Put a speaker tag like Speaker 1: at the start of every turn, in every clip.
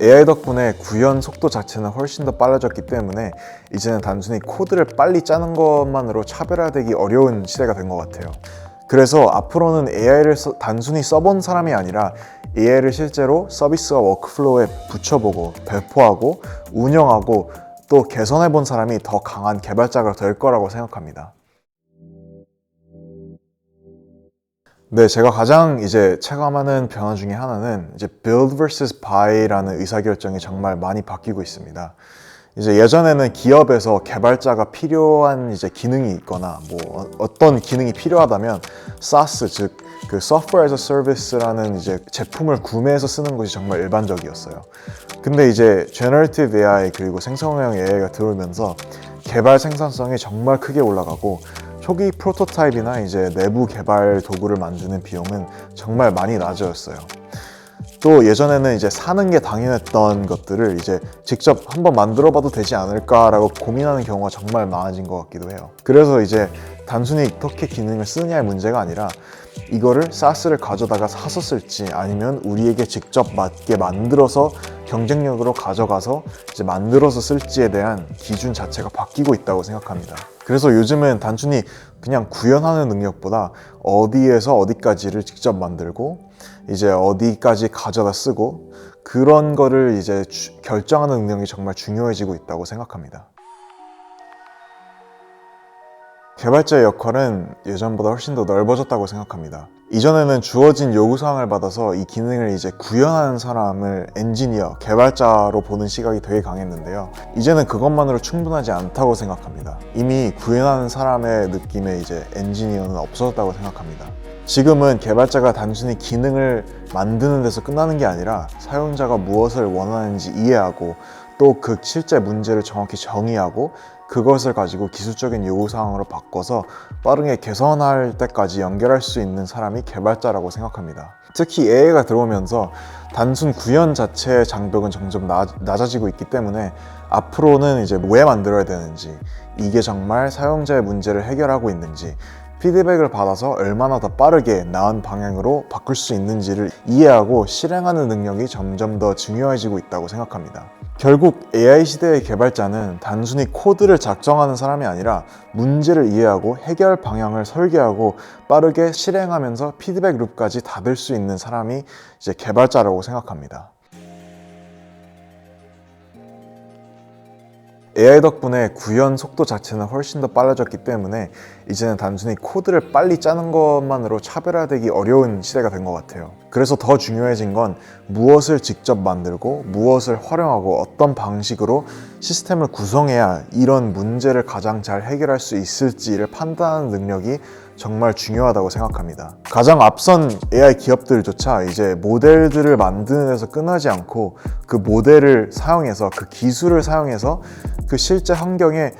Speaker 1: AI 덕분에 구현 속도 자체는 훨씬 더 빨라졌기 때문에 이제는 단순히 코드를 빨리 짜는 것만으로 차별화되기 어려운 시대가 된 것 같아요. 그래서 앞으로는 AI를 단순히 써본 사람이 아니라 AI를 실제로 서비스와 워크플로우에 붙여보고 배포하고 운영하고 또 개선해본 사람이 더 강한 개발자가 될 거라고 생각합니다. 네, 제가 가장 체감하는 변화 중에 하나는 build vs buy라는 의사결정이 정말 많이 바뀌고 있습니다. 예전에는 기업에서 개발자가 필요한 기능이 있거나 어떤 기능이 필요하다면 SaaS, 즉 그 Software as a Service라는 제품을 구매해서 쓰는 것이 정말 일반적이었어요. 근데 Generative AI 그리고 생성형 AI가 들어오면서 개발 생산성이 정말 크게 올라가고 초기 프로토타입이나 내부 개발 도구를 만드는 비용은 정말 많이 낮아졌어요. 또 예전에는 사는 게 당연했던 것들을 직접 한번 만들어 봐도 되지 않을까라고 고민하는 경우가 정말 많아진 것 같기도 해요. 그래서 단순히 어떻게 기능을 쓰느냐의 문제가 아니라 이거를 SaaS를 가져다가 사서 쓸지 아니면 우리에게 직접 맞게 만들어서 경쟁력으로 가져가서 만들어서 쓸지에 대한 기준 자체가 바뀌고 있다고 생각합니다. 그래서 요즘은 단순히 그냥 구현하는 능력보다 어디에서 어디까지를 직접 만들고 어디까지 가져다 쓰고 그런 거를 결정하는 능력이 정말 중요해지고 있다고 생각합니다. 개발자의 역할은 예전보다 훨씬 더 넓어졌다고 생각합니다. 이전에는 주어진 요구사항을 받아서 이 기능을 구현하는 사람을 엔지니어, 개발자로 보는 시각이 되게 강했는데요. 이제는 그것만으로 충분하지 않다고 생각합니다. 이미 구현하는 사람의 느낌의 엔지니어는 없어졌다고 생각합니다. 지금은 개발자가 단순히 기능을 만드는 데서 끝나는 게 아니라 사용자가 무엇을 원하는지 이해하고 또 그 실제 문제를 정확히 정의하고 그것을 가지고 기술적인 요구사항으로 바꿔서 빠르게 개선할 때까지 연결할 수 있는 사람이 개발자라고 생각합니다. 특히 AI가 들어오면서 단순 구현 자체의 장벽은 점점 낮아지고 있기 때문에 앞으로는 왜 만들어야 되는지, 이게 정말 사용자의 문제를 해결하고 있는지, 피드백을 받아서 얼마나 더 빠르게 나은 방향으로 바꿀 수 있는지를 이해하고 실행하는 능력이 점점 더 중요해지고 있다고 생각합니다. 결국 AI 시대의 개발자는 단순히 코드를 작성하는 사람이 아니라 문제를 이해하고 해결 방향을 설계하고 빠르게 실행하면서 피드백 룹까지 닫을 수 있는 사람이 개발자라고 생각합니다. AI 덕분에 구현 속도 자체는 훨씬 더 빨라졌기 때문에 이제는 단순히 코드를 빨리 짜는 것만으로 차별화되기 어려운 시대가 된 것 같아요. 그래서 더 중요해진 건 무엇을 직접 만들고 무엇을 활용하고 어떤 방식으로 시스템을 구성해야 이런 문제를 가장 잘 해결할 수 있을지를 판단하는 능력이 정말 중요하다고 생각합니다. 가장 앞선 AI 기업들조차 모델들을 만드는 데서 끝나지 않고 그 모델을 사용해서 그 기술을 사용해서 그 실제 환경에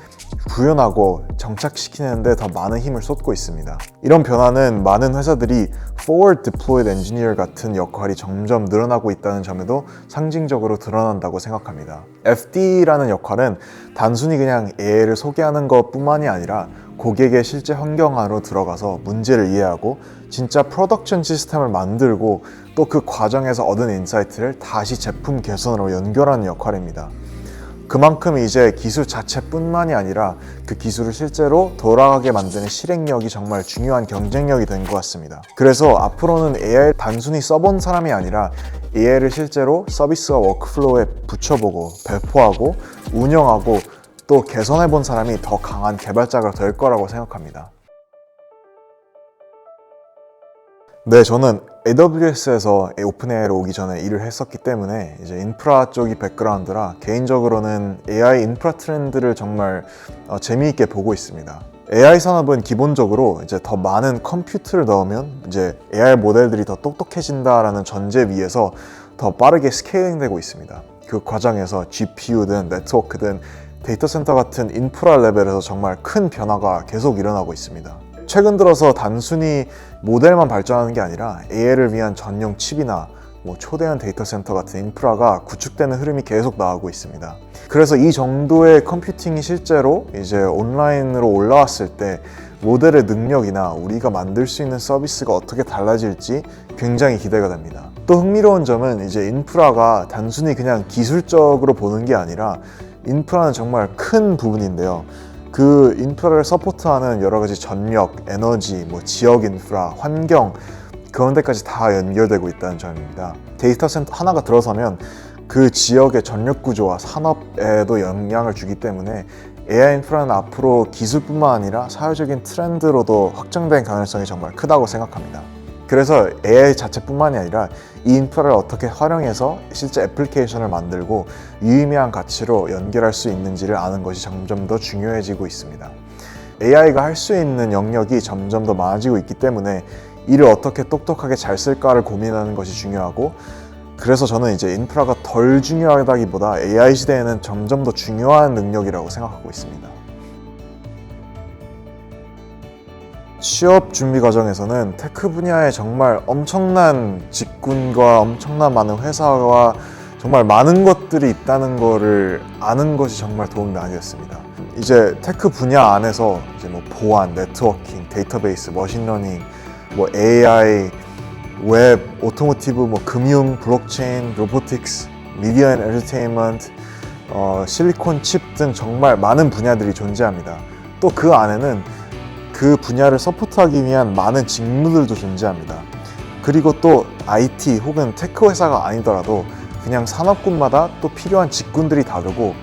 Speaker 1: 구현하고 정착시키는 데 더 많은 힘을 쏟고 있습니다. 이런 변화는 많은 회사들이 Forward Deployed Engineer 같은 역할이 점점 늘어나고 있다는 점에도 상징적으로 드러난다고 생각합니다. FD라는 역할은 단순히 그냥 AI를 소개하는 것뿐만이 아니라 고객의 실제 환경 안으로 들어가서 문제를 이해하고 진짜 프로덕션 시스템을 만들고 또 그 과정에서 얻은 인사이트를 다시 제품 개선으로 연결하는 역할입니다. 그만큼 기술 자체뿐만이 아니라 그 기술을 실제로 돌아가게 만드는 실행력이 정말 중요한 경쟁력이 된 것 같습니다. 그래서 앞으로는 AI를 단순히 써본 사람이 아니라 AI를 실제로 서비스와 워크플로우에 붙여보고 배포하고 운영하고 또 개선해본 사람이 더 강한 개발자가 될 거라고 생각합니다. 네, 저는 AWS에서 오픈AI로 오기 전에 일을 했었기 때문에 인프라 쪽이 백그라운드라 개인적으로는 AI 인프라 트렌드를 정말 재미있게 보고 있습니다. AI 산업은 기본적으로 더 많은 컴퓨터를 넣으면 AI 모델들이 더 똑똑해진다라는 전제 위에서 더 빠르게 스케일링 되고 있습니다. 그 과정에서 GPU든 네트워크든 데이터 센터 같은 인프라 레벨에서 정말 큰 변화가 계속 일어나고 있습니다. 최근 들어서 단순히 모델만 발전하는 게 아니라 AI를 위한 전용 칩이나 초대형 데이터 센터 같은 인프라가 구축되는 흐름이 계속 나오고 있습니다. 그래서 이 정도의 컴퓨팅이 실제로 온라인으로 올라왔을 때 모델의 능력이나 우리가 만들 수 있는 서비스가 어떻게 달라질지 굉장히 기대가 됩니다. 또 흥미로운 점은 이제 인프라가 단순히 그냥 기술적으로 보는 게 아니라 인프라는 정말 큰 부분인데요. 그 인프라를 서포트하는 여러 가지 전력, 에너지, 지역 인프라, 환경 그런 데까지 다 연결되고 있다는 점입니다. 데이터 센터 하나가 들어서면 그 지역의 전력 구조와 산업에도 영향을 주기 때문에 AI 인프라는 앞으로 기술뿐만 아니라 사회적인 트렌드로도 확장된 가능성이 정말 크다고 생각합니다. 그래서 AI 자체뿐만이 아니라 이 인프라를 어떻게 활용해서 실제 애플리케이션을 만들고 유의미한 가치로 연결할 수 있는지를 아는 것이 점점 더 중요해지고 있습니다. AI가 할 수 있는 영역이 점점 더 많아지고 있기 때문에 이를 어떻게 똑똑하게 잘 쓸까를 고민하는 것이 중요하고, 그래서 저는 이제 인프라가 덜 중요하다기보다 AI 시대에는 점점 더 중요한 능력이라고 생각하고 있습니다. 취업 준비 과정에서는 테크 분야에 정말 엄청난 직군과 엄청난 많은 회사와 정말 많은 것들이 있다는 거를 아는 것이 정말 도움이 많이 됐습니다. 이제 테크 분야 안에서 이제 보안, 네트워킹, 데이터베이스, 머신러닝, AI, 웹, 오토모티브, 금융, 블록체인, 로보틱스, 미디어 앤 엔터테인먼트, 실리콘 칩 등 정말 많은 분야들이 존재합니다. 또 그 안에는 그 분야를 서포트하기 위한 많은 직무들도 존재합니다. 그리고 또 IT 혹은 테크 회사가 아니더라도 그냥 산업군마다 또 필요한 직군들이 다르고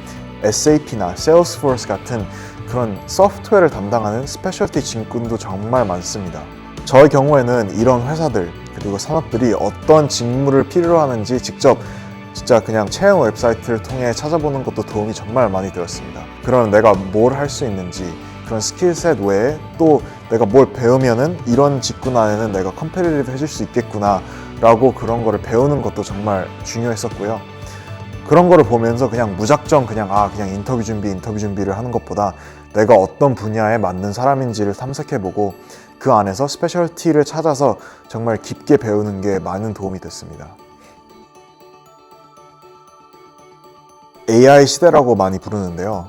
Speaker 1: SAP나 Salesforce 같은 그런 소프트웨어를 담당하는 스페셜티 직군도 정말 많습니다. 저의 경우에는 이런 회사들 그리고 산업들이 어떤 직무를 필요로 하는지 직접 진짜 그냥 채용 웹사이트를 통해 찾아보는 것도 도움이 정말 많이 되었습니다. 그럼 내가 뭘 할 수 있는지, 그런 스킬셋 외에 또 내가 뭘 배우면은 이런 직군 안에는 내가 컴페티티브 해줄 수 있겠구나 라고 그런 거를 배우는 것도 정말 중요했었고요. 그런 거를 보면서 그냥 무작정 그냥 인터뷰 준비를 하는 것보다 내가 어떤 분야에 맞는 사람인지를 탐색해보고 그 안에서 스페셜티를 찾아서 정말 깊게 배우는 게 많은 도움이 됐습니다. AI 시대라고 많이 부르는데요.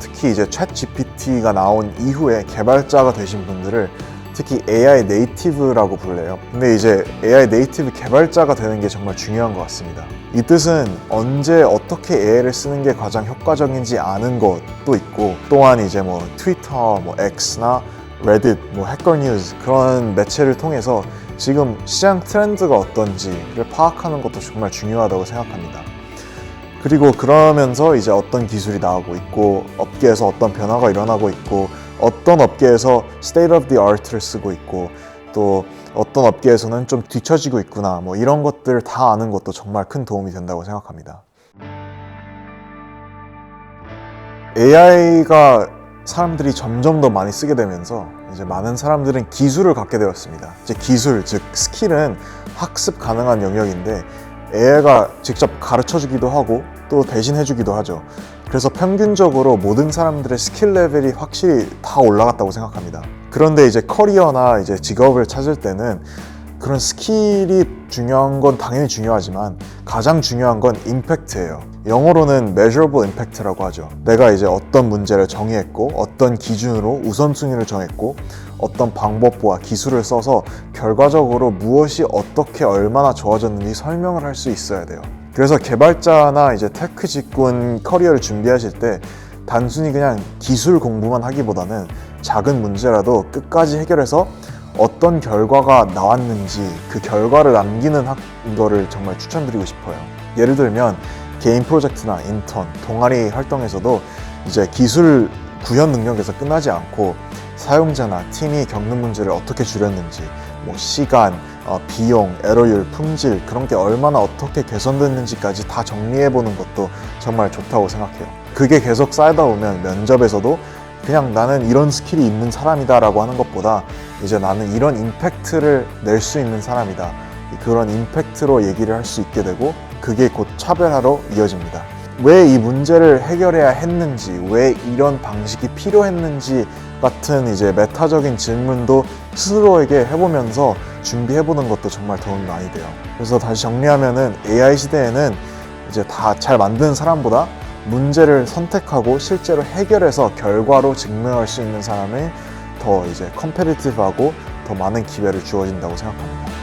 Speaker 1: 특히 이제 챗 GPT가 나온 이후에 개발자가 되신 분들을 특히 AI 네이티브라고 불러요. 근데 이제 AI 네이티브 개발자가 되는 게 정말 중요한 것 같습니다. 이 뜻은 언제 어떻게 AI를 쓰는 게 가장 효과적인지 아는 것도 있고, 또한 이제 트위터, X나 레딧, 해커뉴스 그런 매체를 통해서 지금 시장 트렌드가 어떤지를 파악하는 것도 정말 중요하다고 생각합니다. 그리고 그러면서 이제 어떤 기술이 나오고 있고, 업계에서 어떤 변화가 일어나고 있고, 어떤 업계에서 state of the art를 쓰고 있고, 또 어떤 업계에서는 좀 뒤처지고 있구나, 이런 것들을 다 아는 것도 정말 큰 도움이 된다고 생각합니다. AI가 사람들이 점점 더 많이 쓰게 되면서 이제 많은 사람들은 기술을 갖게 되었습니다. 이제 기술, 즉 스킬은 학습 가능한 영역인데 AI가 직접 가르쳐주기도 하고 또 대신해주기도 하죠. 그래서 평균적으로 모든 사람들의 스킬 레벨이 확실히 다 올라갔다고 생각합니다. 그런데 이제 커리어나 이제 직업을 찾을 때는 그런 스킬이 중요한 건 당연히 중요하지만 가장 중요한 건 임팩트예요. 영어로는 measurable impact라고 하죠. 내가 이제 어떤 문제를 정의했고, 어떤 기준으로 우선순위를 정했고, 어떤 방법과 기술을 써서 결과적으로 무엇이 어떻게 얼마나 좋아졌는지 설명을 할 수 있어야 돼요. 그래서 개발자나 이제 테크 직군 커리어를 준비하실 때 단순히 그냥 기술 공부만 하기보다는 작은 문제라도 끝까지 해결해서 어떤 결과가 나왔는지 그 결과를 남기는 거를 정말 추천드리고 싶어요. 예를 들면 개인 프로젝트나 인턴, 동아리 활동에서도 이제 기술 구현 능력에서 끝나지 않고 사용자나 팀이 겪는 문제를 어떻게 줄였는지, 시간, 비용, 에러율, 품질 그런 게 얼마나 어떻게 개선됐는지까지 다 정리해보는 것도 정말 좋다고 생각해요. 그게 계속 쌓이다 보면 면접에서도 그냥 나는 이런 스킬이 있는 사람이다 라고 하는 것보다 이제 나는 이런 임팩트를 낼 수 있는 사람이다, 그런 임팩트로 얘기를 할 수 있게 되고 그게 곧 차별화로 이어집니다. 왜 이 문제를 해결해야 했는지, 왜 이런 방식이 필요했는지 같은 이제 메타적인 질문도 스스로에게 해보면서 준비해보는 것도 정말 도움이 많이 돼요. 그래서 다시 정리하면은 AI 시대에는 이제 다 잘 만드는 사람보다 문제를 선택하고 실제로 해결해서 결과로 증명할 수 있는 사람이 더 이제 컴페티티브하고 더 많은 기회를 주어진다고 생각합니다.